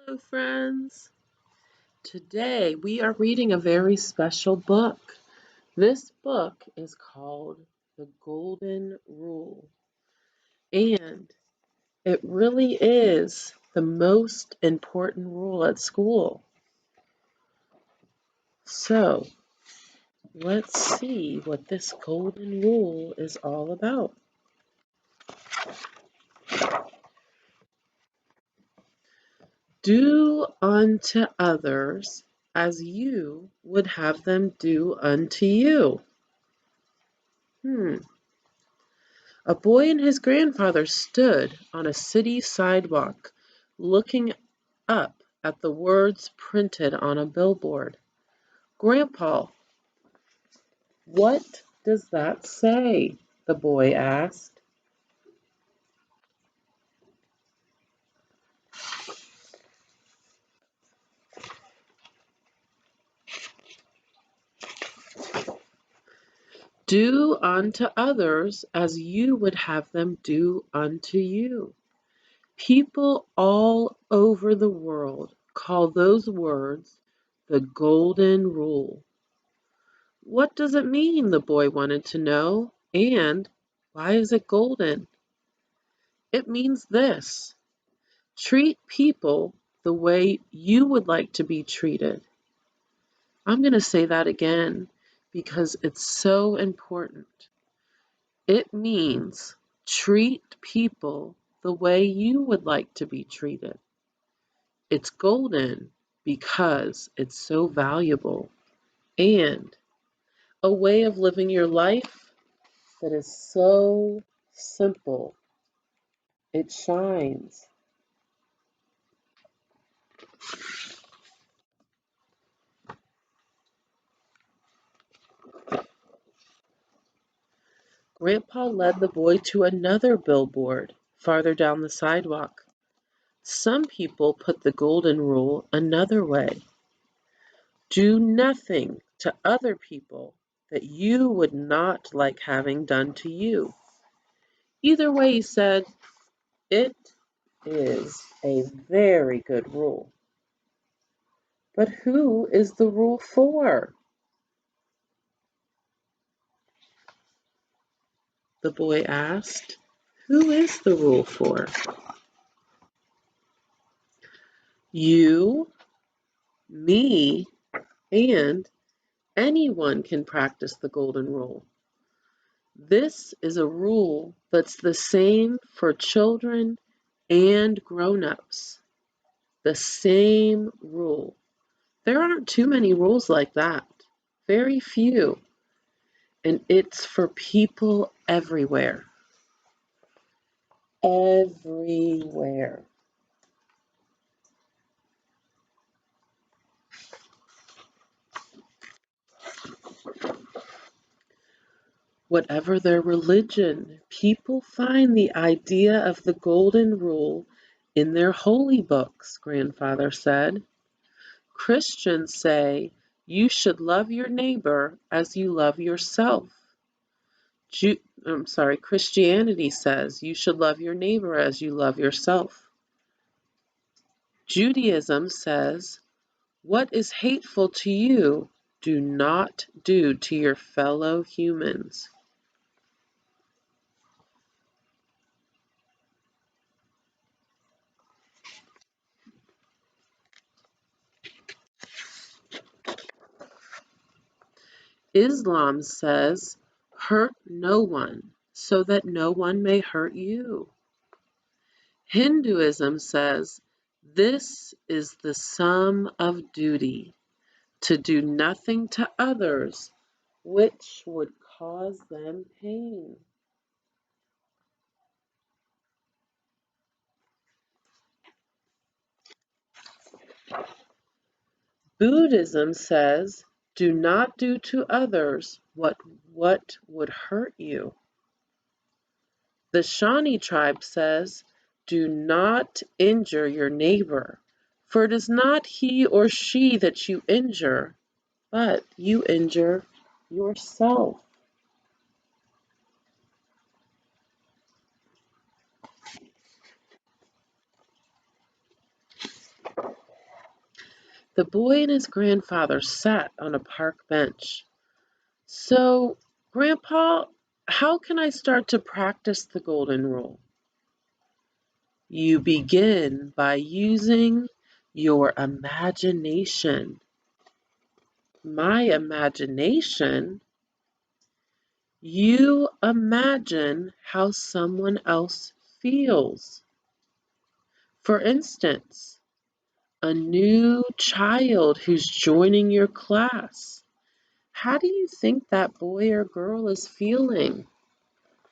Hello, friends. Today we are reading a very special book. This book is called The Golden Rule, and it really is the most important rule at school. So, let's see what this golden rule is all about. Do unto others as you would have them do unto you. A boy and his grandfather stood on a city sidewalk looking up at the words printed on a billboard. "Grandpa, what does that say?" the boy asked. "Do unto others as you would have them do unto you." People all over the world call those words the Golden Rule. What does it mean, the boy wanted to know, and why is it golden? It means this: treat people the way you would like to be treated. I'm going to say that again because it's so important. It means treat people the way you would like to be treated. It's golden because it's so valuable and a way of living your life that is so simple. It shines. Grandpa led the boy to another billboard farther down the sidewalk. Some people put the golden rule another way: do nothing to other people that you would not like having done to you. Either way, he said, it is a very good rule. But who is the rule for? The boy asked. Who is the rule for? You, me, and anyone can practice the golden rule. This is a rule that's the same for children and grown-ups. The same rule. There aren't too many rules like that. Very few. And it's for people everywhere. Everywhere. Whatever their religion, people find the idea of the golden rule in their holy books, Grandfather said. Christians say you should love your neighbor as you love yourself. Christianity says you should love your neighbor as you love yourself. Judaism says, what is hateful to you, do not do to your fellow humans. Islam says, hurt no one, so that no one may hurt you. Hinduism says, this is the sum of duty, to do nothing to others which would cause them pain. Buddhism says, do not do to others what would hurt you. The Shawnee tribe says, do not injure your neighbor, for it is not he or she that you injure, but you injure yourself. The boy and his grandfather sat on a park bench. So, Grandpa, how can I start to practice the golden rule? You begin by using your imagination. My imagination? You imagine how someone else feels. For instance, a new child who's joining your class. How do you think that boy or girl is feeling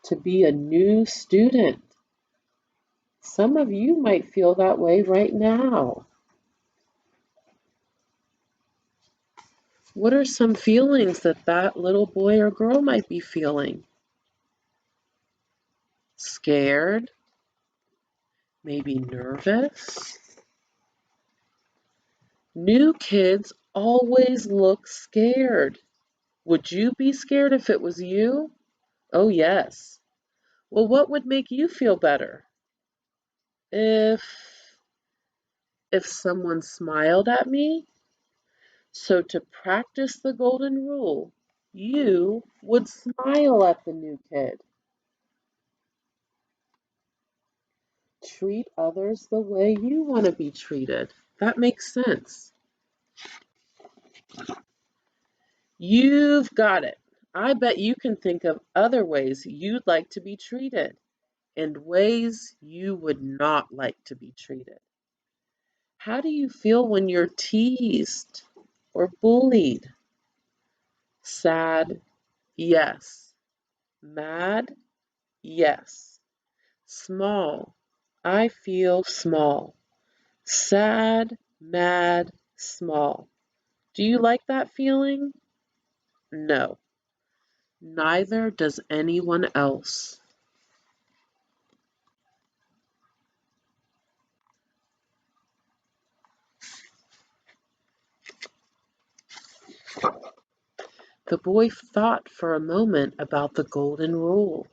to be a new student? Some of you might feel that way right now. What are some feelings that little boy or girl might be feeling? Scared? Maybe nervous? New kids always look scared. Would you be scared if it was you? Oh, yes. Well, what would make you feel better? If someone smiled at me? So to practice the golden rule, you would smile at the new kid. Treat others the way you want to be treated. That makes sense. You've got it. I bet you can think of other ways you'd like to be treated and ways you would not like to be treated. How do you feel when you're teased or bullied? Sad? Yes. Mad? Yes. Small? I feel small. Sad, mad, small. Do you like that feeling? No. Neither does anyone else. The boy thought for a moment about the golden rule.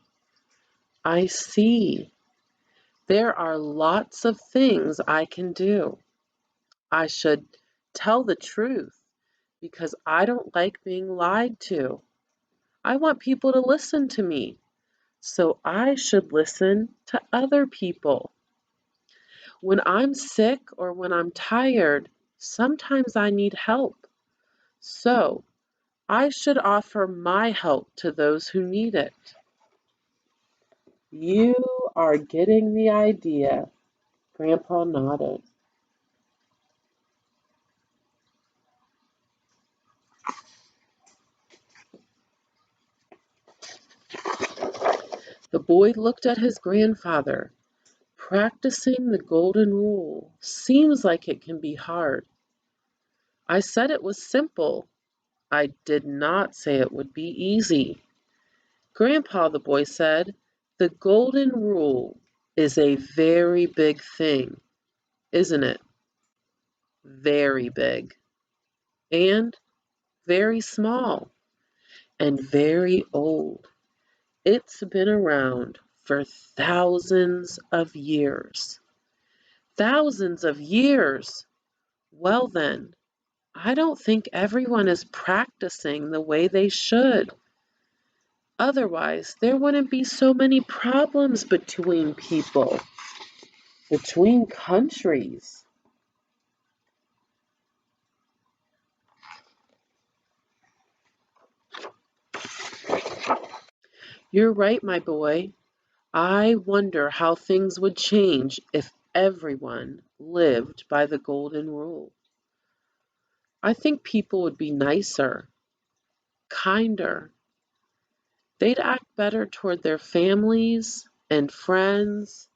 I see. There are lots of things I can do. I should tell the truth because I don't like being lied to. I want people to listen to me, so I should listen to other people. When I'm sick or when I'm tired, sometimes I need help. So I should offer my help to those who need it. You are getting the idea. Grandpa nodded. The boy looked at his grandfather. Practicing the golden rule seems like it can be hard. I said it was simple. I did not say it would be easy. Grandpa, the boy said, the golden rule is a very big thing, isn't it? Very big. And very small. And very old. It's been around for thousands of years. Thousands of years! Well then, I don't think everyone is practicing the way they should. Otherwise, there wouldn't be so many problems between people, between countries. You're right, my boy. I wonder how things would change if everyone lived by the golden rule. I think people would be nicer, kinder. They'd act better toward their families and friends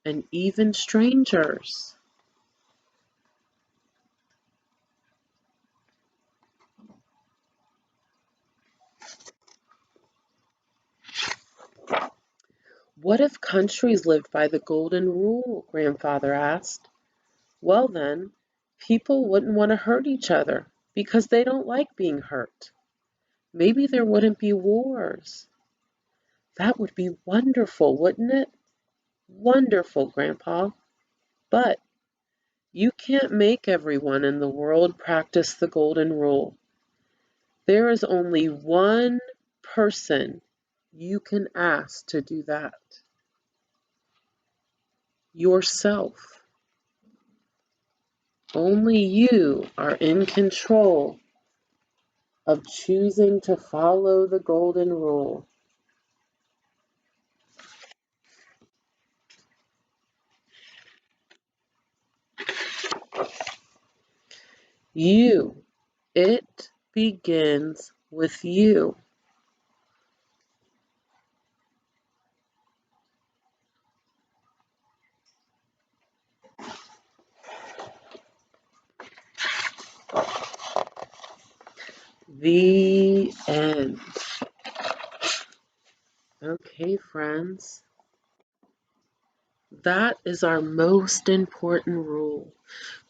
and even strangers. What if countries lived by the golden rule? Grandfather asked. Well, then, people wouldn't want to hurt each other because they don't like being hurt. Maybe there wouldn't be wars. That would be wonderful, wouldn't it? Wonderful, Grandpa. But You can't make everyone in the world practice the golden rule. There is only one person you can ask to do that. Yourself. Only you are in control of choosing to follow the golden rule. You. It begins with you. The end. Okay, friends. That is our most important rule.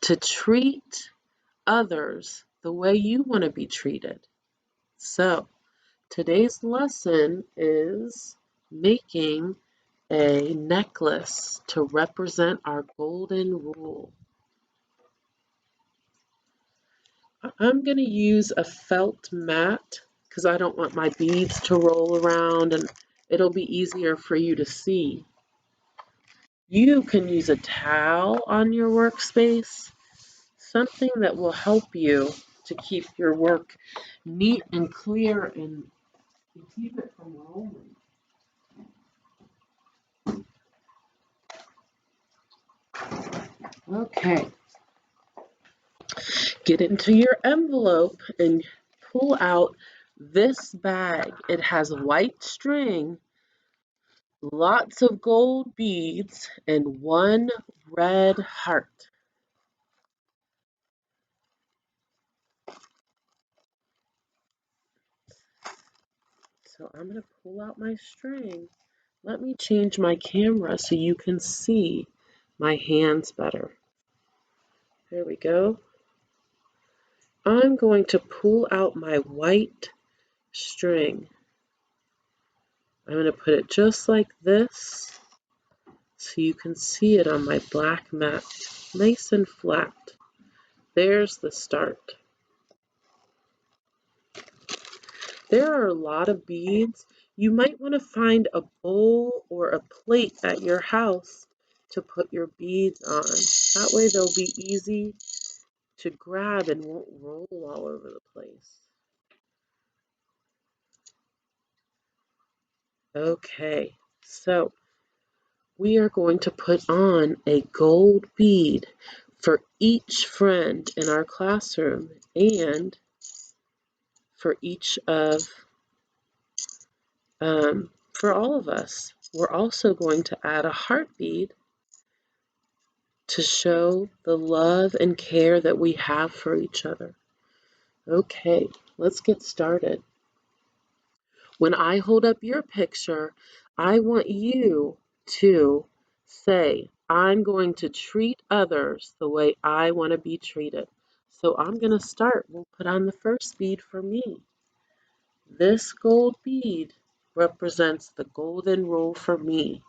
To treat others the way you want to be treated. So, today's lesson is making a necklace to represent our golden rule. I'm going to use a felt mat because I don't want my beads to roll around and it'll be easier for you to see. You can use a towel on your workspace, something that will help you to keep your work neat and clear and keep it from rolling. Okay, get into your envelope and pull out this bag. It has white string, lots of gold beads, and one red heart. So I'm going to pull out my string. Let me change my camera so you can see my hands better. There we go. I'm going to pull out my white string. I'm going to put it just like this so you can see it on my black mat, nice and flat. There's the start. There are a lot of beads. You might want to find a bowl or a plate at your house to put your beads on. That way they'll be easy to grab and won't roll all over the place. Okay, so we are going to put on a gold bead for each friend in our classroom and for each of, for all of us. We're also going to add a heart bead to show the love and care that we have for each other. Okay, let's get started. When I hold up your picture, I want you to say, I'm going to treat others the way I want to be treated. So I'm going to start. We'll put on the first bead for me. This gold bead represents the golden rule for me.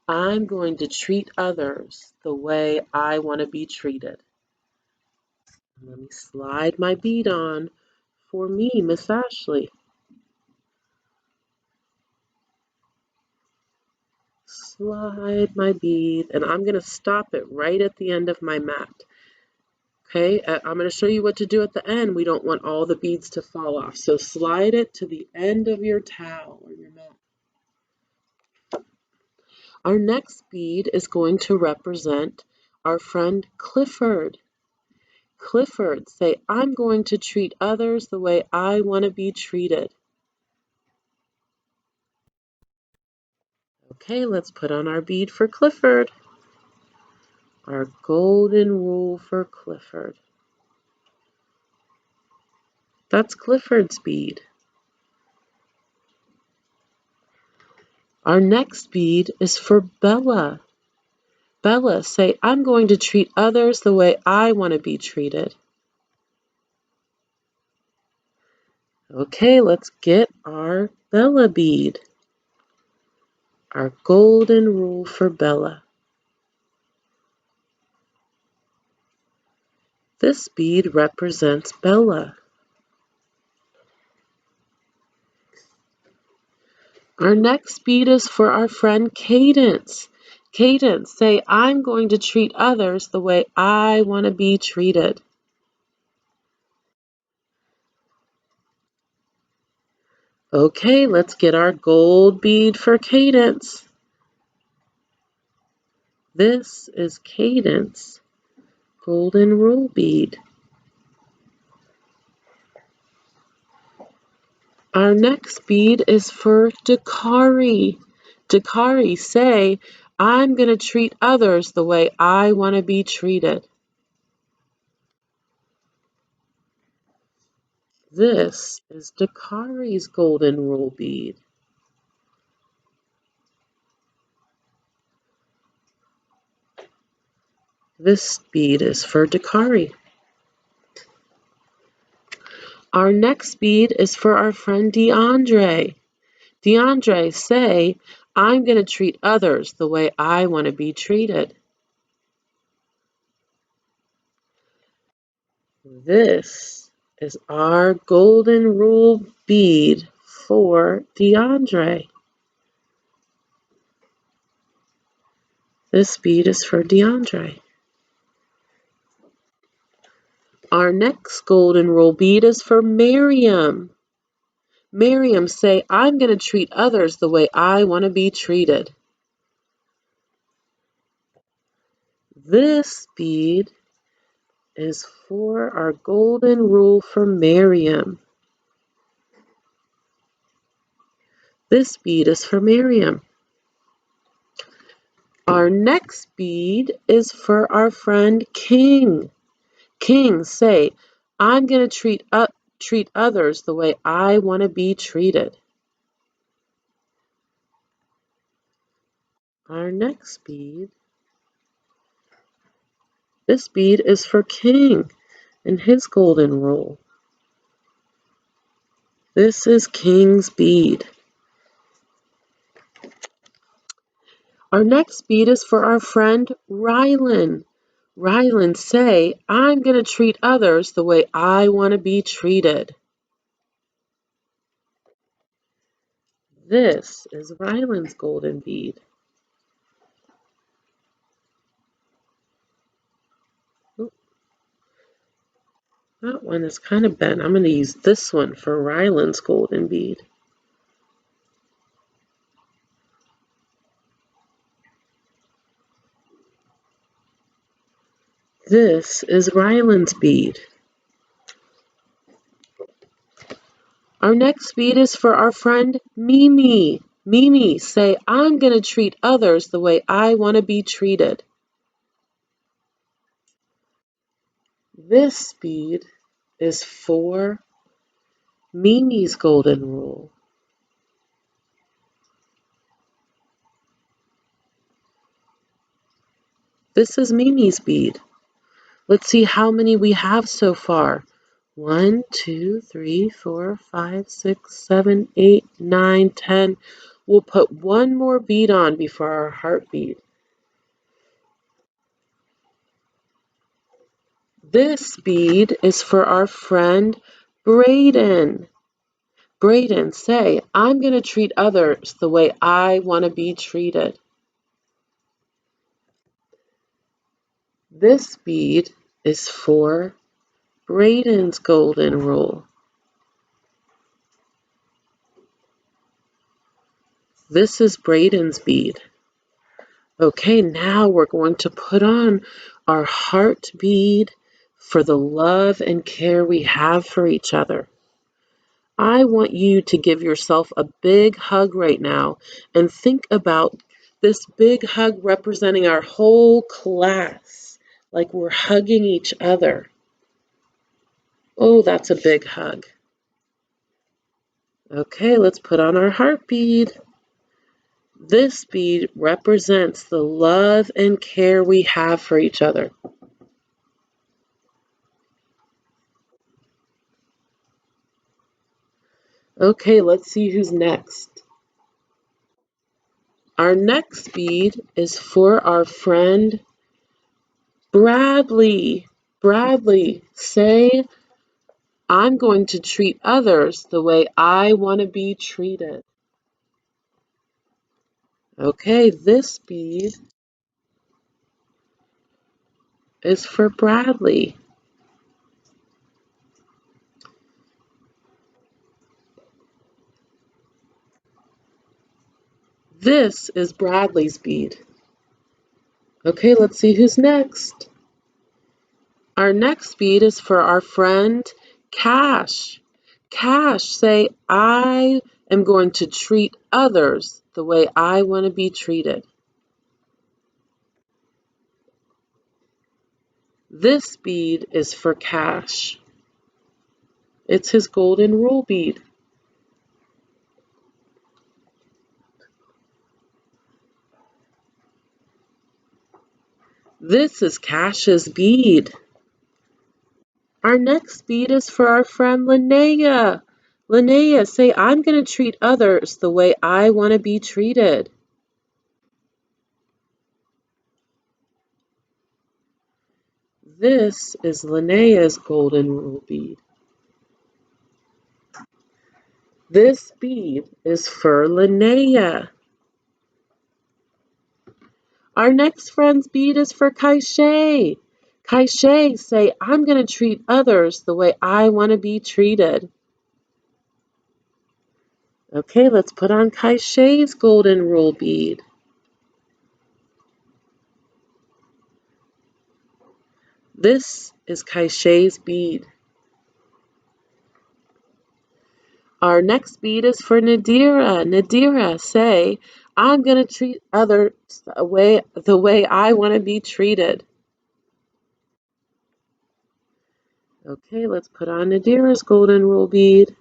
I'm going to treat others the way I want to be treated. Let me slide my bead on for me, Miss Ashley. Slide my bead, and I'm going to stop it right at the end of my mat. Okay, I'm going to show you what to do at the end. We don't want all the beads to fall off. So slide it to the end of your towel or your mat. Our next bead is going to represent our friend Clifford. Clifford, say, I'm going to treat others the way I want to be treated. Okay, let's put on our bead for Clifford. Our golden rule for Clifford. That's Clifford's bead. Our next bead is for Bella. Bella, say, I'm going to treat others the way I want to be treated. Okay, let's get our Bella bead. Our golden rule for Bella. This bead represents Bella. Our next bead is for our friend Cadence. Cadence, say, I'm going to treat others the way I want to be treated. Okay, let's get our gold bead for Cadence. This is Cadence golden rule bead. Our next bead is for Dakari. Dakari, say, I'm going to treat others the way I want to be treated. This is Dakari's golden rule bead. This bead is for Dakari. Our next bead is for our friend DeAndre. DeAndre, say, I'm going to treat others the way I want to be treated. This is our golden rule bead for DeAndre. This bead is for DeAndre. Our next golden rule bead is for Miriam. Miriam, say, I'm going to treat others the way I want to be treated. This bead is for our golden rule for Miriam. This bead is for Miriam. Our next bead is for our friend King. King, say, I'm going to treat others the way I want to be treated. Our next bead, this bead is for King and his golden rule. This is King's bead. Our next bead is for our friend Rylan. Rylan, say, I'm going to treat others the way I want to be treated. This is Rylan's golden bead. Ooh, that one is kind of bent. I'm going to use this one for Rylan's golden bead. This is Rylan's bead. Our next bead is for our friend Mimi. Mimi, say, I'm going to treat others the way I want to be treated. This bead is for Mimi's golden rule. This is Mimi's bead. Let's see how many we have so far. 1, 2, 3, 4, 5, 6, 7, 8, 9, 10. We'll put one more bead on before our heartbeat. This bead is for our friend Braden. Braden, say, I'm going to treat others the way I want to be treated. This bead is for Braden's golden rule. This is Braden's bead. Okay, now we're going to put on our heart bead for the love and care we have for each other. I want you to give yourself a big hug right now and think about this big hug representing our whole class, like we're hugging each other. Oh, that's a big hug. Okay, let's put on our heart bead. This bead represents the love and care we have for each other. Okay, let's see who's next. Our next bead is for our friend Bradley. Bradley, say, I'm going to treat others the way I want to be treated. Okay, this bead is for Bradley. This is Bradley's bead. Okay, let's see who's next. Our next bead is for our friend Cash. Cash, say, I am going to treat others the way I want to be treated. This bead is for Cash. It's his golden rule bead. This is Cash's bead. Our next bead is for our friend Linea. Linea, say, I'm going to treat others the way I want to be treated. This is Linea's golden rule bead. This bead is for Linea. Our next friend's bead is for Kaishei. Kaishei, say, I'm going to treat others the way I want to be treated. Okay, let's put on Kaishei's golden rule bead. This is Kaishei's bead. Our next bead is for Nadira. Nadira, say, I'm going to treat others the way I want to be treated. Okay, let's put on Nadira's golden rule bead.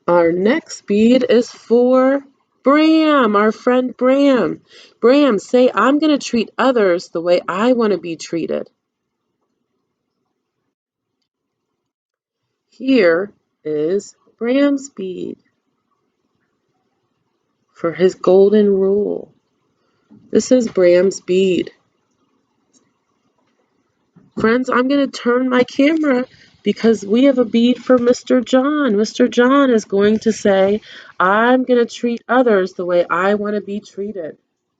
Our next bead is for Bram, our friend Bram. Bram, say, I'm going to treat others the way I want to be treated. Here is Bram's bead for his golden rule. This is Bram's bead. Friends, I'm going to turn my camera because we have a bead for Mr. John. Mr. John is going to say, I'm going to treat others the way I want to be treated.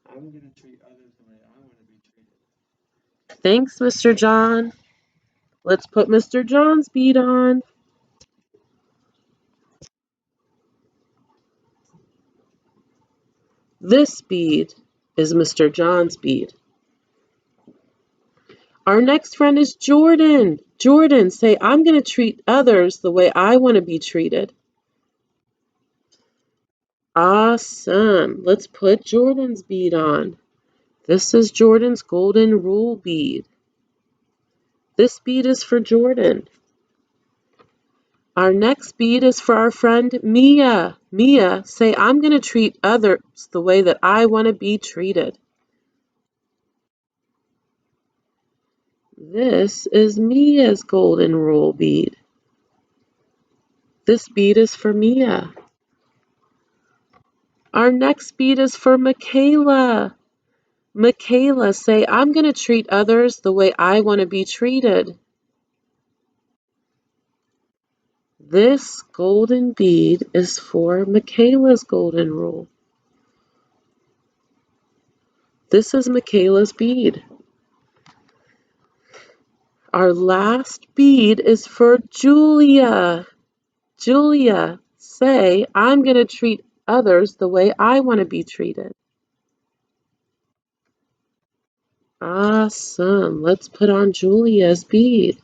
I'm going to treat others the way I want to be treated. Thanks, Mr. John. Let's put Mr. John's bead on. This bead is Mr. John's bead. Our next friend is Jordan. Jordan, say, I'm going to treat others the way I want to be treated. Awesome. Let's put Jordan's bead on. This is Jordan's golden rule bead. This bead is for Jordan. Our next bead is for our friend Mia. Mia, say, I'm going to treat others the way that I want to be treated. This is Mia's golden rule bead. This bead is for Mia. Our next bead is for Michaela. Michaela, say, I'm going to treat others the way I want to be treated. This golden bead is for Michaela's golden rule. This is Michaela's bead. Our last bead is for Julia. Julia, say, I'm going to treat others the way I want to be treated. Awesome. Let's put on Julia's bead.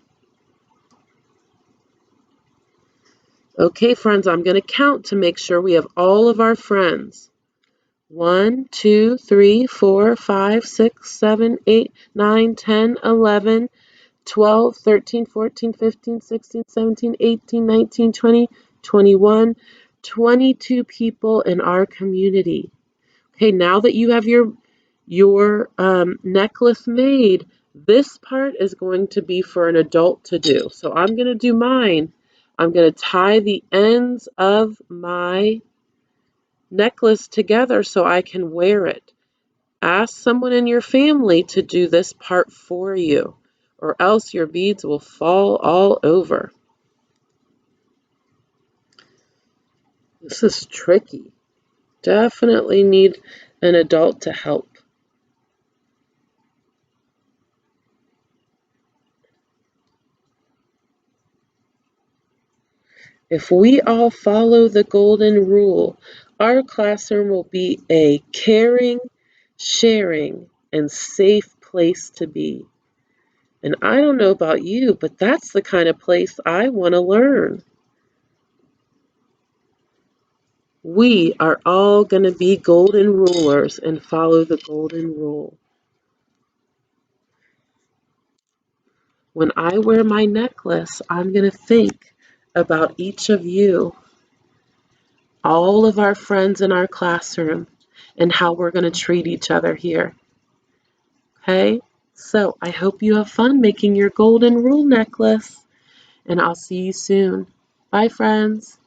Okay, friends, I'm going to count to make sure we have all of our friends. 1, 2, 3, 4, 5, 6, 7, 8, 9, 10, 11, 12, 13, 14, 15, 16, 17, 18, 19, 20, 21, 22 people in our community. Okay, now that you have your necklace made, this part is going to be for an adult to do. So I'm going to do mine. I'm going to tie the ends of my necklace together so I can wear it. Ask someone in your family to do this part for you, or else your beads will fall all over. This is tricky. Definitely need an adult to help. If we all follow the golden rule, our classroom will be a caring, sharing, and safe place to be. And I don't know about you, but that's the kind of place I want to learn. We are all going to be golden rulers and follow the golden rule. When I wear my necklace, I'm going to think about each of you, all of our friends in our classroom, and how we're going to treat each other here. Okay? So I hope you have fun making your golden rule necklace, and I'll see you soon. Bye, friends.